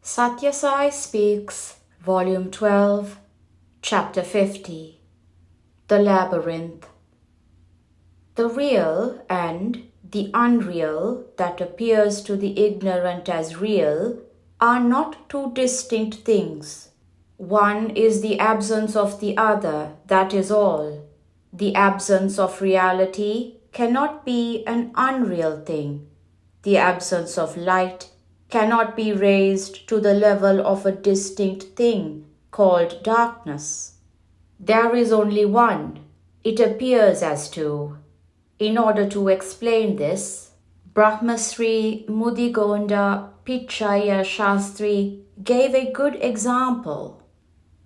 Sathya Sai Speaks, Volume 12, Chapter 50. The Labyrinth. The real and the unreal that appears to the ignorant as real are not two distinct things. One is the absence of the other, that is all. The absence of reality cannot be an unreal thing. The absence of light cannot be raised to the level of a distinct thing called darkness. There is only one. It appears as two. In order to explain this, Brahmasri Mudigonda Pichaya Shastri gave a good example.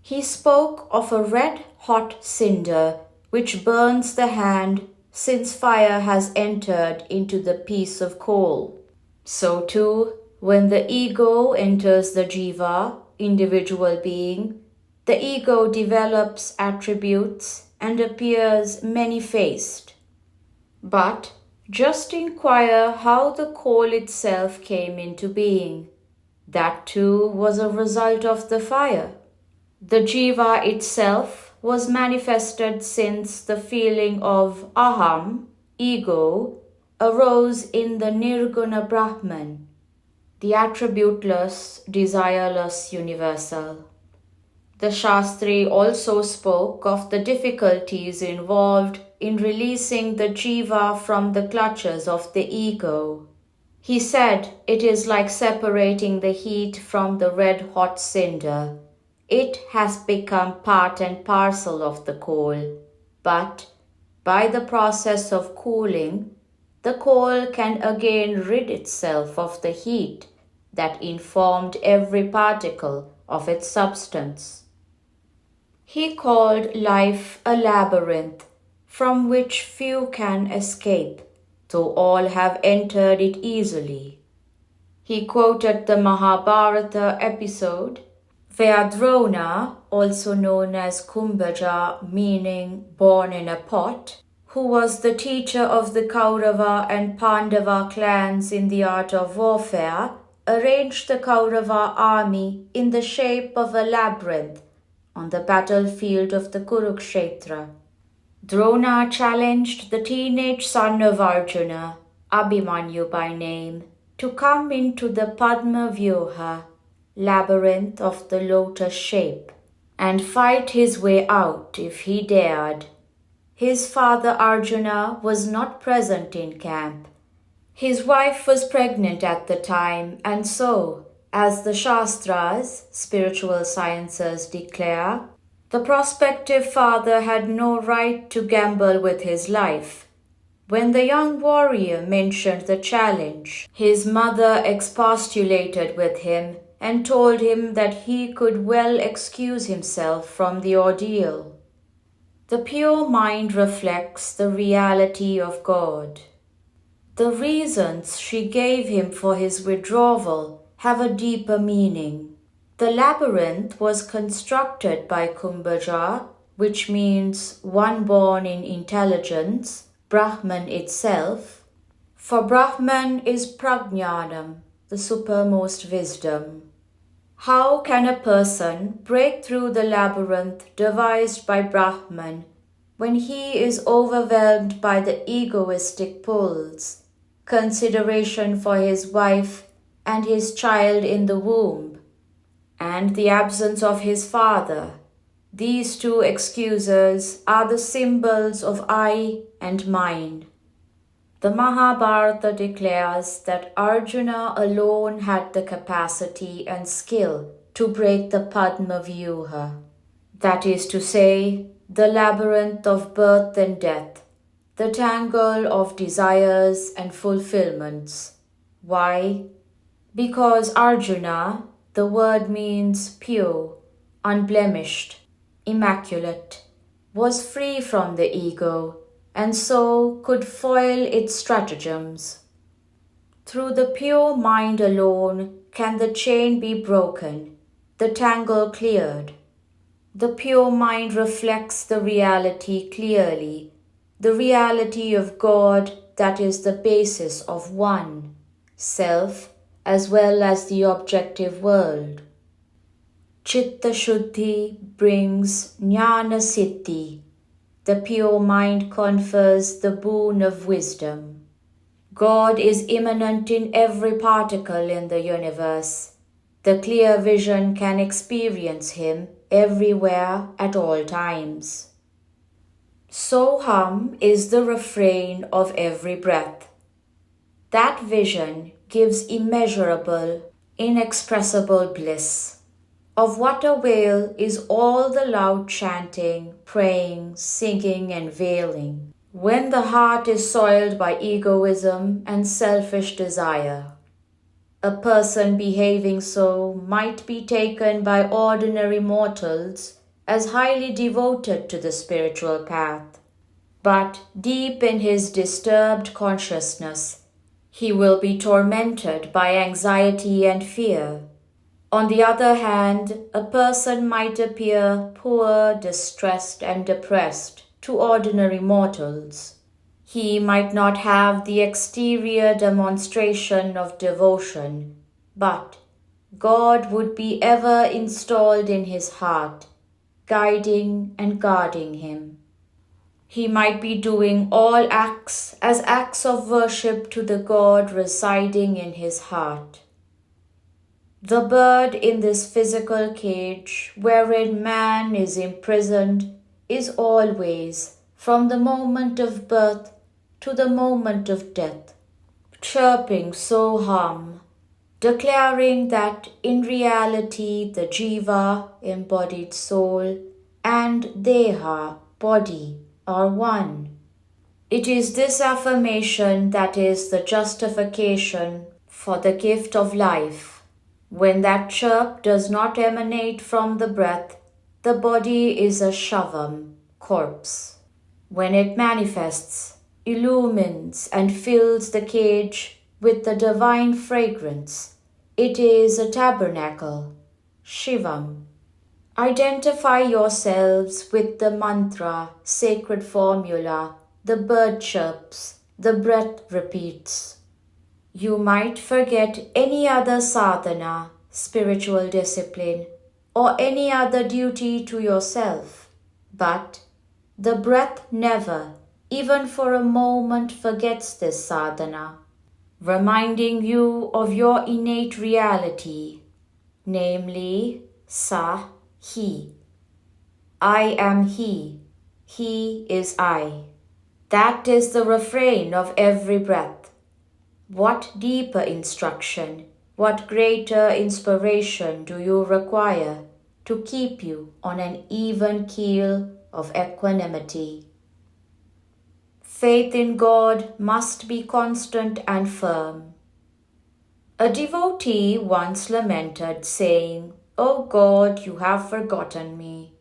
He spoke of a red-hot cinder which burns the hand since fire has entered into the piece of coal. So too, when the ego enters the jiva, individual being, the ego develops attributes and appears many-faced. But just inquire how the coal itself came into being. That too was a result of the fire. The jiva itself was manifested since the feeling of aham, ego, arose in the nirguna Brahman, the attributeless, desireless universal. The Shastri also spoke of the difficulties involved in releasing the jiva from the clutches of the ego. He said it is like separating the heat from the red-hot cinder. It has become part and parcel of the coal, but by the process of cooling, the coal can again rid itself of the heat that informed every particle of its substance. He called life a labyrinth from which few can escape, though all have entered it easily. He quoted the Mahabharata episode where Drona, also known as Kumbhaja, meaning born in a pot, who was the teacher of the Kaurava and Pandava clans in the art of warfare, arranged the Kaurava army in the shape of a labyrinth on the battlefield of the Kurukshetra. Drona challenged the teenage son of Arjuna, Abhimanyu by name, to come into the Padma Vyuha, labyrinth of the lotus shape, and fight his way out if he dared. His father Arjuna was not present in camp. His wife was pregnant at the time, and so, as the Shastras, spiritual sciences, declare, the prospective father had no right to gamble with his life. When the young warrior mentioned the challenge, his mother expostulated with him and told him that he could well excuse himself from the ordeal. The pure mind reflects the reality of God. The reasons she gave him for his withdrawal have a deeper meaning. The labyrinth was constructed by Kumbhaja, which means one born in intelligence, Brahman itself, for Brahman is Prajnanam, the supermost wisdom. How can a person break through the labyrinth devised by Brahman when he is overwhelmed by the egoistic pulls, consideration for his wife and his child in the womb, and the absence of his father? These two excuses are the symbols of I and mine. The Mahabharata declares that Arjuna alone had the capacity and skill to break the Padma Vyuha, that is to say, the labyrinth of birth and death, the tangle of desires and fulfillments. Why? Because Arjuna, the word means pure, unblemished, immaculate, was free from the ego, and so could foil its stratagems. Through the pure mind alone can the chain be broken, the tangle cleared. The pure mind reflects the reality clearly, the reality of God that is the basis of one, self, as well as the objective world. Chitta Shuddhi brings Jnana Siddhi. The pure mind confers the boon of wisdom. God is immanent in every particle in the universe. The clear vision can experience Him everywhere at all times. Soham is the refrain of every breath. That vision gives immeasurable, inexpressible bliss. Of what avail is all the loud chanting, praying, singing, and wailing, when the heart is soiled by egoism and selfish desire? A person behaving so might be taken by ordinary mortals as highly devoted to the spiritual path, but deep in his disturbed consciousness, he will be tormented by anxiety and fear. On the other hand, a person might appear poor, distressed, and depressed to ordinary mortals. He might not have the exterior demonstration of devotion, but God would be ever installed in his heart, guiding and guarding him. He might be doing all acts as acts of worship to the God residing in his heart. The bird in this physical cage wherein man is imprisoned is always, from the moment of birth to the moment of death, chirping Soham, declaring that in reality the Jiva, embodied soul, and Deha, body, are one. It is this affirmation that is the justification for the gift of life. When that chirp does not emanate from the breath, the body is a shavam, corpse. When it manifests, illumines, and fills the cage with the divine fragrance, it is a tabernacle, Shivam. Identify yourselves with the mantra, sacred formula, the bird chirps, the breath repeats. You might forget any other sadhana, spiritual discipline, or any other duty to yourself, but the breath never, even for a moment, forgets this sadhana, reminding you of your innate reality, namely Sa, He. I am He is I. That is the refrain of every breath. What deeper instruction, what greater inspiration do you require to keep you on an even keel of equanimity? Faith in God must be constant and firm. A devotee once lamented, saying, "O God, you have forgotten me."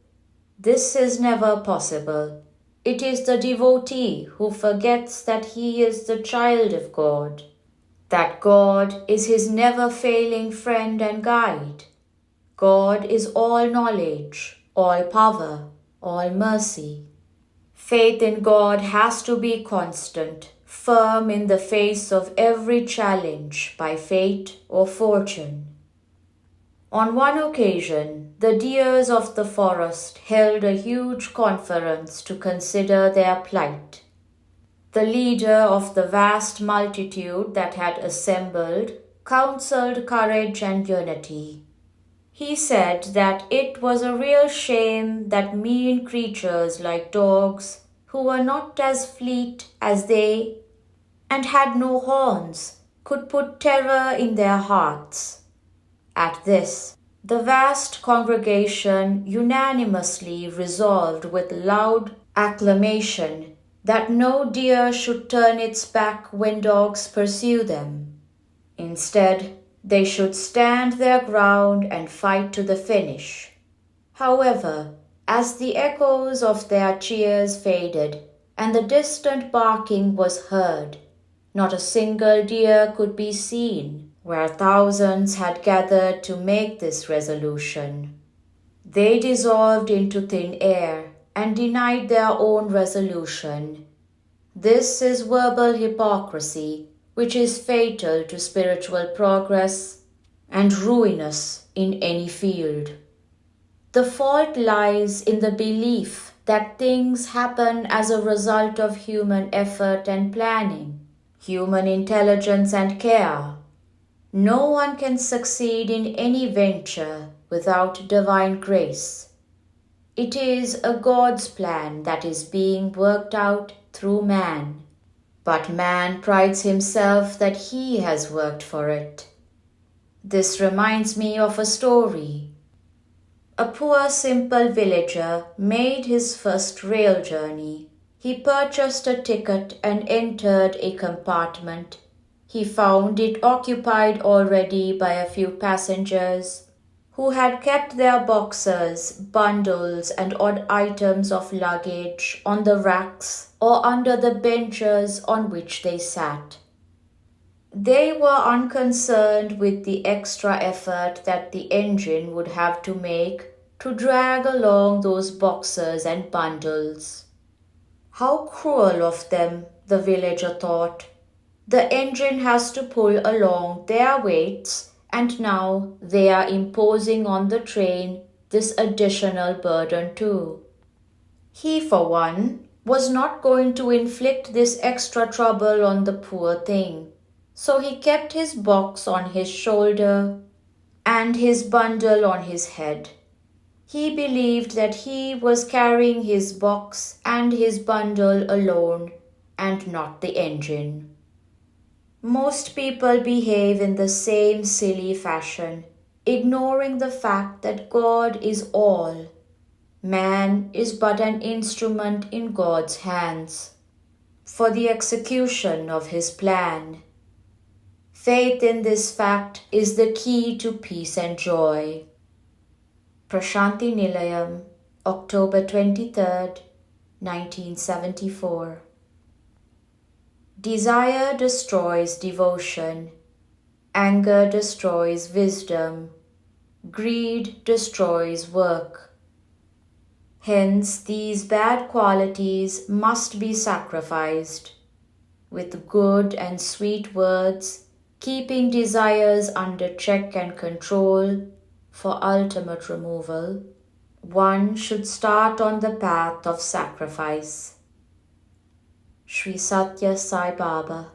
This is never possible. It is the devotee who forgets that he is the child of God, that God is his never-failing friend and guide. God is all knowledge, all power, all mercy. Faith in God has to be constant, firm in the face of every challenge by fate or fortune. On one occasion, the deers of the forest held a huge conference to consider their plight. The leader of the vast multitude that had assembled counseled courage and unity. He said that it was a real shame that mean creatures like dogs, who were not as fleet as they and had no horns, could put terror in their hearts. At this, the vast congregation unanimously resolved with loud acclamation that no deer should turn its back when dogs pursue them. Instead, they should stand their ground and fight to the finish. However, as the echoes of their cheers faded and the distant barking was heard, not a single deer could be seen where thousands had gathered to make this resolution. They dissolved into thin air and denied their own resolution. This is verbal hypocrisy, which is fatal to spiritual progress and ruinous in any field. The fault lies in the belief that things happen as a result of human effort and planning, human intelligence and care. No one can succeed in any venture without divine grace. It is a God's plan that is being worked out through man, but man prides himself that he has worked for it. This reminds me of a story. A poor simple villager made his first rail journey. He purchased a ticket and entered a compartment. He found it occupied already by a few passengers who had kept their boxes, bundles, and odd items of luggage on the racks or under the benches on which they sat. They were unconcerned with the extra effort that the engine would have to make to drag along those boxes and bundles. How cruel of them, the villager thought. The engine has to pull along their weights, and now they are imposing on the train this additional burden too. He, for one, was not going to inflict this extra trouble on the poor thing, so he kept his box on his shoulder and his bundle on his head. He believed that he was carrying his box and his bundle alone and not the engine. Most people behave in the same silly fashion, ignoring the fact that God is all. Man is but an instrument in God's hands for the execution of His plan. Faith in this fact is the key to peace and joy. Prashanti Nilayam, October 23rd, 1974. Desire destroys devotion. Anger destroys wisdom. Greed destroys work. Hence, these bad qualities must be sacrificed. With good and sweet words, keeping desires under check and control for ultimate removal, one should start on the path of sacrifice. Sri Sathya Sai Baba.